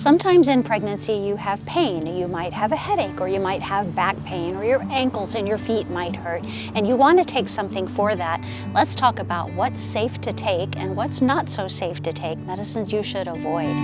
Sometimes in pregnancy you have pain. You might have a headache, or you might have back pain, or your ankles and your feet might hurt, and you want to take something for that. Let's talk about what's safe to take and what's not so safe to take, medicines you should avoid.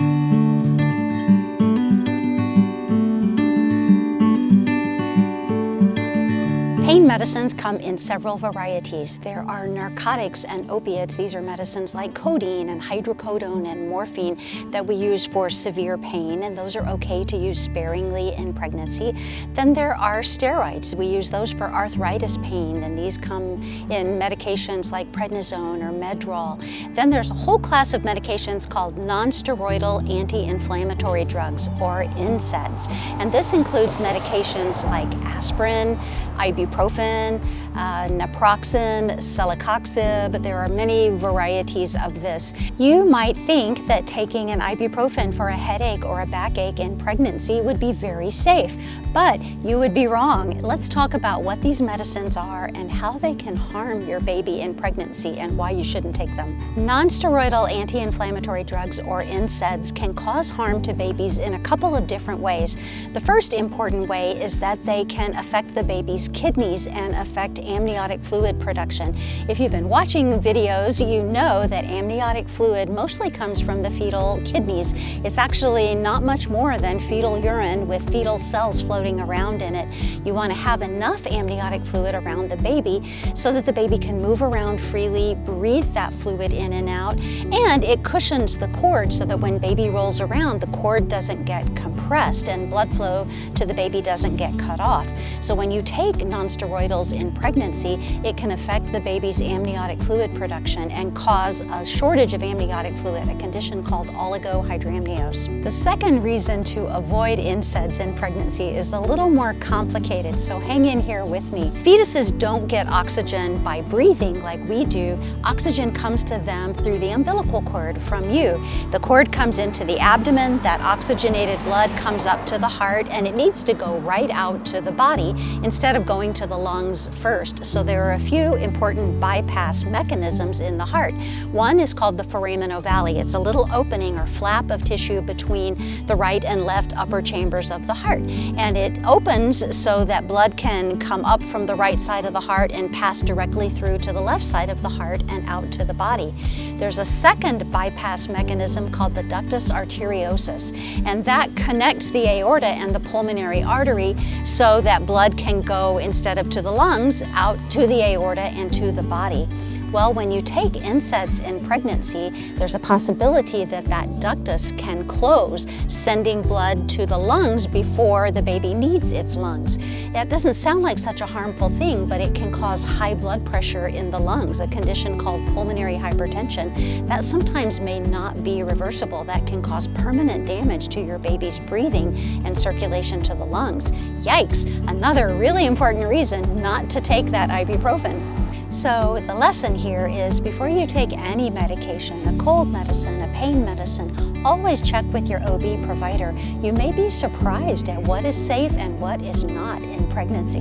Pain medicines come in several varieties. There are narcotics and opiates. These are medicines like codeine and hydrocodone and morphine that we use for severe pain, and those are okay to use sparingly in pregnancy. Then there are steroids. We use those for arthritis pain, and these come in medications like prednisone or Medrol. Then there's a whole class of medications called non-steroidal anti-inflammatory drugs, or NSAIDs. And this includes medications like aspirin, Ibuprofen, naproxen, celecoxib. There are many varieties of this. You might think that taking an ibuprofen for a headache or a backache in pregnancy would be very safe, but you would be wrong. Let's talk about what these medicines are and how they can harm your baby in pregnancy and why you shouldn't take them. Non-steroidal anti-inflammatory drugs, or NSAIDs, can cause harm to babies in a couple of different ways. The first important way is that they can affect the baby's kidneys and affect amniotic fluid production. If you've been watching videos, you know that amniotic fluid mostly comes from the fetal kidneys. It's actually not much more than fetal urine with fetal cells floating around in it. You want to have enough amniotic fluid around the baby so that the baby can move around freely, breathe that fluid in and out, and it cushions the cord so that when baby rolls around, the cord doesn't get compressed and blood flow to the baby doesn't get cut off. So when you take nonsteroidals in pregnancy, it can affect the baby's amniotic fluid production and cause a shortage of amniotic fluid, a condition called oligohydramnios. The second reason to avoid NSAIDs in pregnancy is a little more complicated, so hang in here with me. Fetuses don't get oxygen by breathing like we do. Oxygen comes to them through the umbilical cord from you. The cord comes into the abdomen, that oxygenated blood comes up to the heart, and it needs to go right out to the body instead of going to the lungs first. So there are a few important bypass mechanisms in the heart. One is called the foramen ovale. It's a little opening or flap of tissue between the right and left upper chambers of the heart. And it opens so that blood can come up from the right side of the heart and pass directly through to the left side of the heart and out to the body. There's a second bypass mechanism called the ductus arteriosus, and that connects the aorta and the pulmonary artery so that blood can go, instead of to the lungs, out to the aorta and to the body. Well, when you take NSAIDs in pregnancy, there's a possibility that that ductus can close, sending blood to the lungs before the baby needs its lungs. It doesn't sound like such a harmful thing, but it can cause high blood pressure in the lungs, a condition called pulmonary hypertension that sometimes may not be reversible. That can cause permanent damage to your baby's breathing and circulation to the lungs. Yikes! Another really important reason not to take that ibuprofen. So the lesson here is, before you take any medication, a cold medicine, a pain medicine, always check with your OB provider. You may be surprised at what is safe and what is not in pregnancy.